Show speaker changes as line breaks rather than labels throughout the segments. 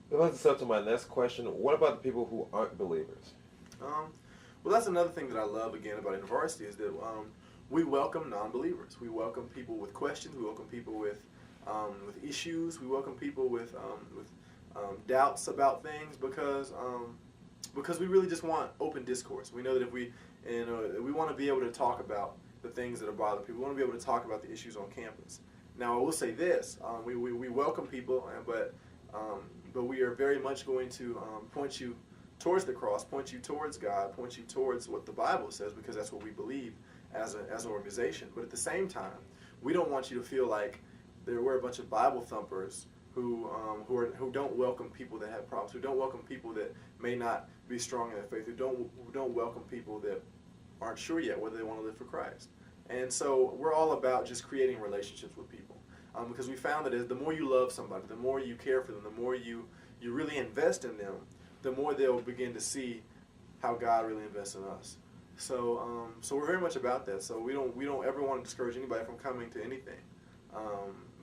That leads us up to my next question. What about the people who aren't believers?
Um, well, that's another thing that I love again about InterVarsity is that we welcome non-believers. We welcome people with questions. We welcome people with issues. We welcome people with doubts about things because we really just want open discourse. We know that if we want to be able to talk about the things that are bothering people. We want to be able to talk about the issues on campus. Now, I will say this: we welcome people, but we are very much going to point you towards the cross, point you towards God, point you towards what the Bible says, because that's what we believe as an organization. But at the same time, we don't want you to feel like we're a bunch of Bible thumpers who don't welcome people that have problems, who don't welcome people that may not be strong in their faith, who don't welcome people that aren't sure yet whether they want to live for Christ. And so we're all about just creating relationships with people, because we found that the more you love somebody, the more you care for them, the more you really invest in them, the more they'll begin to see how God really invests in us. So we're very much about that. So we don't ever want to discourage anybody from coming to anything,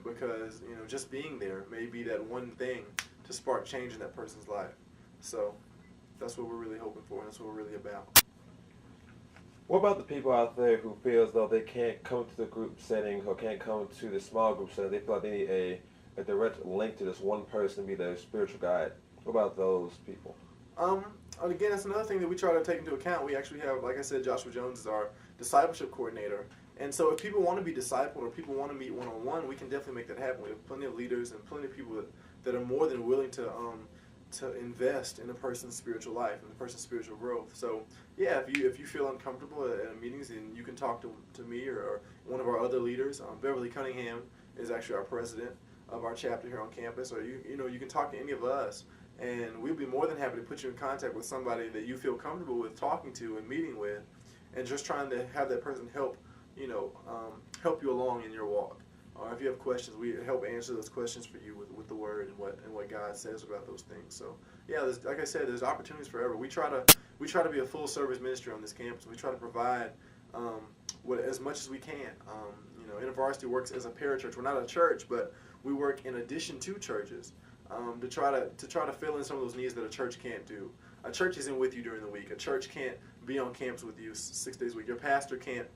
because just being there may be that one thing to spark change in that person's life. So that's what we're really hoping for, and that's what we're really about.
What about the people out there who feel as though they can't come to the group setting or can't come to the small group setting? They feel like they need a direct link to this one person to be their spiritual guide. What about those people?
Um, and again, that's another thing that we try to take into account. We actually have, like I said, Joshua Jones is our discipleship coordinator. And so if people want to be discipled or people want to meet one-on-one, we can definitely make that happen. We have plenty of leaders and plenty of people that are more than willing to invest in a person's spiritual life and a person's spiritual growth. So yeah, if you feel uncomfortable at meetings, then you can talk to me or one of our other leaders. Beverly Cunningham is actually our president of our chapter here on campus, or you can talk to any of us, and we'd be more than happy to put you in contact with somebody that you feel comfortable with talking to and meeting with, and just trying to have that person help you along in your walk. Or if you have questions, we help answer those questions for you with the Word and what God says about those things. So yeah, like I said, there's opportunities forever. We try to be a full service ministry on this campus. We try to provide as much as we can. InterVarsity works as a parachurch. We're not a church, but we work in addition to churches to try to fill in some of those needs that a church can't do. A church isn't with you during the week. A church can't be on campus with you 6 days a week. Your pastor can't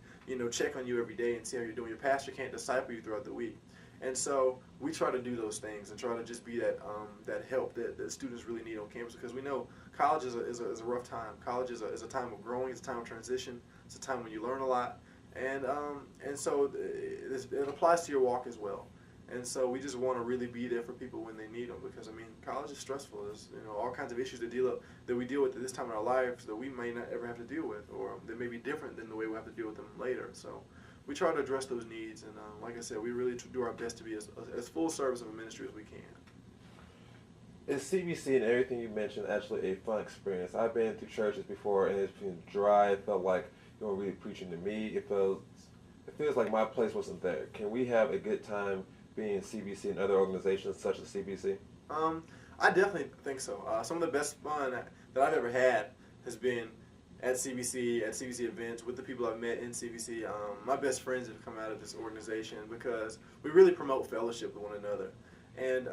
check on you every day and see how you're doing. Your pastor can't disciple you throughout the week. And so we try to do those things and try to just be that help that students really need on campus, because we know college is a rough time. College is a time of growing. It's a time of transition. It's a time when you learn a lot. And so it applies to your walk as well. And so we just want to really be there for people when they need them, because college is stressful. There's all kinds of issues that we deal with at this time in our lives that we may not ever have to deal with, or that may be different than the way we have to deal with them later. So we try to address those needs, and like I said, we really do our best to be as full service of a ministry as we can.
Is CBC and everything you mentioned actually a fun experience? I've been to churches before, and it's been dry. It felt like you weren't really preaching to me. It feels like my place wasn't there. Can we have a good time being in CBC and other organizations such as CBC?
I definitely think so. Some of the best fun that I've ever had has been at CBC events with the people I've met in CBC. My best friends have come out of this organization because we really promote fellowship with one another. And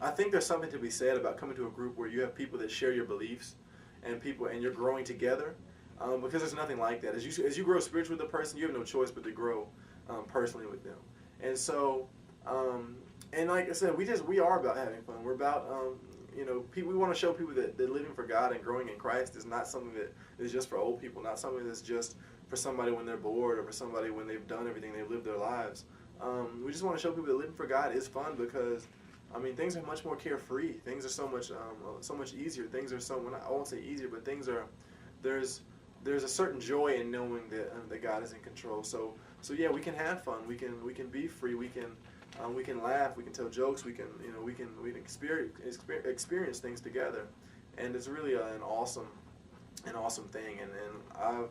I think there's something to be said about coming to a group where you have people that share your beliefs and you're growing together, because there's nothing like that. As you grow spiritually with a person, you have no choice but to grow personally with them. And so, and like I said, we are about having fun. We're about we want to show people that living for God and growing in Christ is not something that is just for old people, not something that's just for somebody when they're bored or for somebody when they've done everything, they've lived their lives. We just want to show people that living for God is fun, because things are much more carefree. Things are so much easier. Things are I won't say easier, but there's a certain joy in knowing that God is in control. So yeah, we can have fun. We can be free. We can laugh. We can tell jokes. We can experience things together, and it's really an awesome thing. And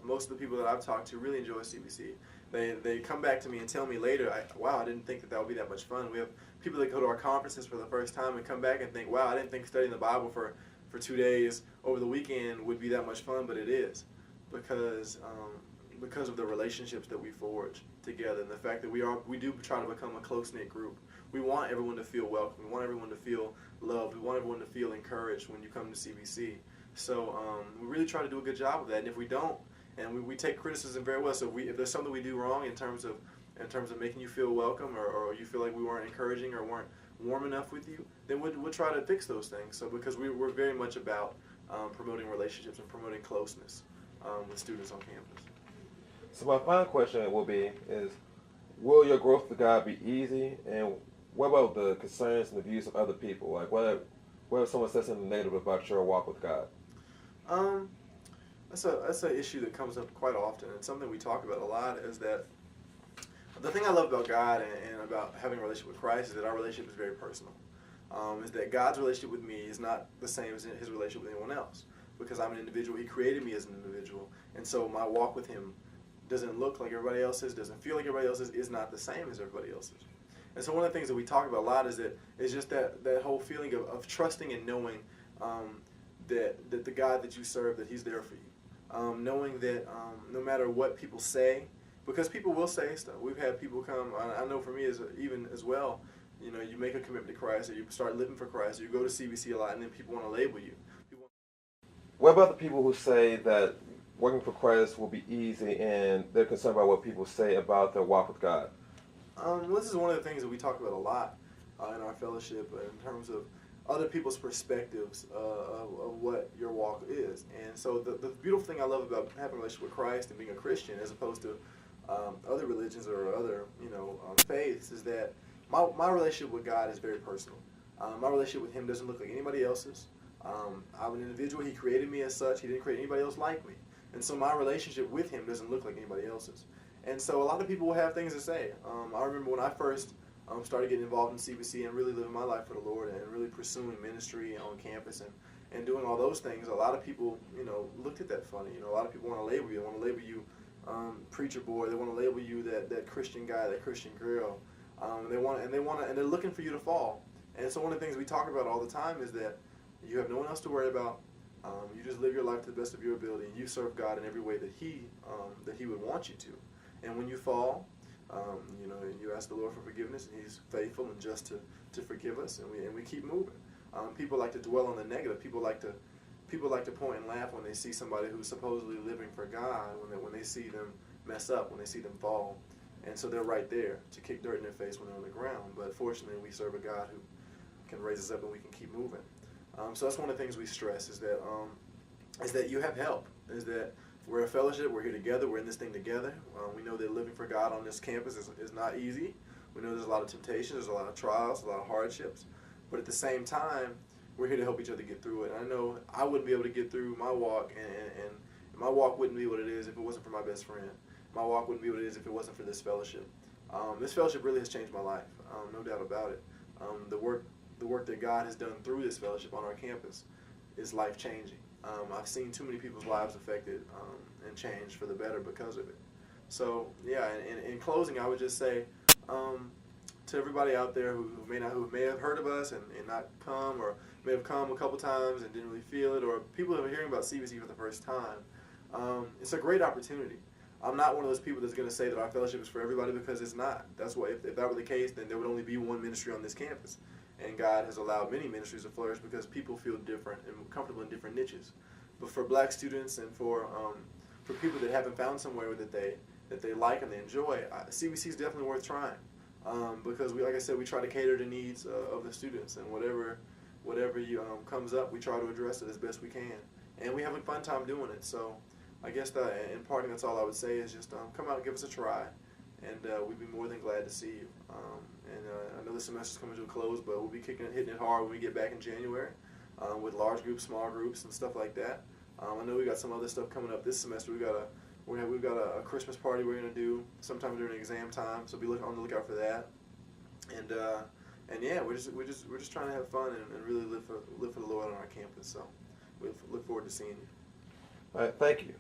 most of the people that I've talked to really enjoy CBC. They come back to me and tell me later, I didn't think that would be that much fun. We have people that go to our conferences for the first time and come back and think, wow, I didn't think studying the Bible for 2 days over the weekend would be that much fun, but it is, because of the relationships that we forge together, and the fact that we do try to become a close-knit group we want everyone to feel welcome. We want everyone to feel loved. We want everyone to feel encouraged when you come to CBC. So we really try to do a good job of that. And if we don't, and we take criticism very well. So if there's something we do wrong in terms of making you feel welcome, or you feel like we weren't encouraging or weren't warm enough with you, then we'll try to fix those things. So because we're very much about promoting relationships and promoting closeness with students on campus.
So my final question will be is, will your growth with God be easy? And what about the concerns and the views of other people? Like what if someone says something negative about your walk with God?
That's an issue that comes up quite often, and something we talk about a lot is that the thing I love about God and about having a relationship with Christ is that our relationship is very personal. Is that God's relationship with me is not the same as his relationship with anyone else, because I'm an individual. He created me as an individual, and so my walk with him doesn't look like everybody else's, doesn't feel like everybody else's, is not the same as everybody else's. And so one of the things that we talk about a lot is just that whole feeling of trusting and knowing that the God that you serve, that he's there for you. Knowing that no matter what people say, because people will say stuff. We've had people come, I know for me even as well, you know, you make a commitment to Christ, or you start living for Christ, or you go to CBC a lot, and then people want to label you.
What about the people who say that working for Christ will be easy and they're concerned about what people say about their walk with God?
This is one of the things that we talk about a lot in our fellowship in terms of other people's perspectives of what your walk is. And so the beautiful thing I love about having a relationship with Christ and being a Christian as opposed to other religions or other faiths is that my relationship with God is very personal. My relationship with him doesn't look like anybody else's. I'm an individual. He created me as such. He didn't create anybody else like me. And so my relationship with him doesn't look like anybody else's. And so a lot of people will have things to say. I remember when I first started getting involved in CBC and really living my life for the Lord and really pursuing ministry on campus and doing all those things, a lot of people, looked at that funny. A lot of people want to label you. They want to label you preacher boy. They want to label you that Christian guy, that Christian girl. And they're looking for you to fall. And so one of the things we talk about all the time is that you have no one else to worry about. You just live your life to the best of your ability, and you serve God in every way that He would want you to. And when you fall, you ask the Lord for forgiveness, and He's faithful and just to forgive us, and we keep moving. People like to dwell on the negative. People like to point and laugh when they see somebody who's supposedly living for God, when they see them mess up, when they see them fall, and so they're right there to kick dirt in their face when they're on the ground. But fortunately, we serve a God who can raise us up, and we can keep moving. So that's one of the things we stress is that you have help. Is that we're a fellowship. We're here together. We're in this thing together. We know that living for God on this campus is not easy. We know there's a lot of temptations. There's a lot of trials, a lot of hardships. But at the same time, we're here to help each other get through it. And I know I wouldn't be able to get through my walk, and my walk wouldn't be what it is if it wasn't for my best friend. My walk wouldn't be what it is if it wasn't for this fellowship. This fellowship really has changed my life, no doubt about it. The work that God has done through this fellowship on our campus is life-changing. I've seen too many people's lives affected and changed for the better because of it. So, yeah, in closing, I would just say to everybody out there who may have heard of us and not come, or may have come a couple times and didn't really feel it, or people who are hearing about CBC for the first time, it's a great opportunity. I'm not one of those people that's going to say that our fellowship is for everybody, because it's not. That's why, if that were the case, then there would only be one ministry on this campus. And God has allowed many ministries to flourish because people feel different and comfortable in different niches. But for black students and for people that haven't found somewhere that they like and they enjoy, CBC is definitely worth trying. Because like I said, we try to cater to needs of the students, and whatever comes up, we try to address it as best we can. And we have a fun time doing it. So I guess in parting, that's all I would say is just come out and give us a try, and we'd be more than glad to see you. I know the semester's coming to a close, but we'll be hitting it hard when we get back in January with large groups, small groups, and stuff like that. I know we got some other stuff coming up this semester. We've got a Christmas party we're gonna do sometime during exam time, so be on the lookout for that. And yeah, we're just trying to have fun and really live for the Lord on our campus. So we look forward to seeing you.
All right, thank you.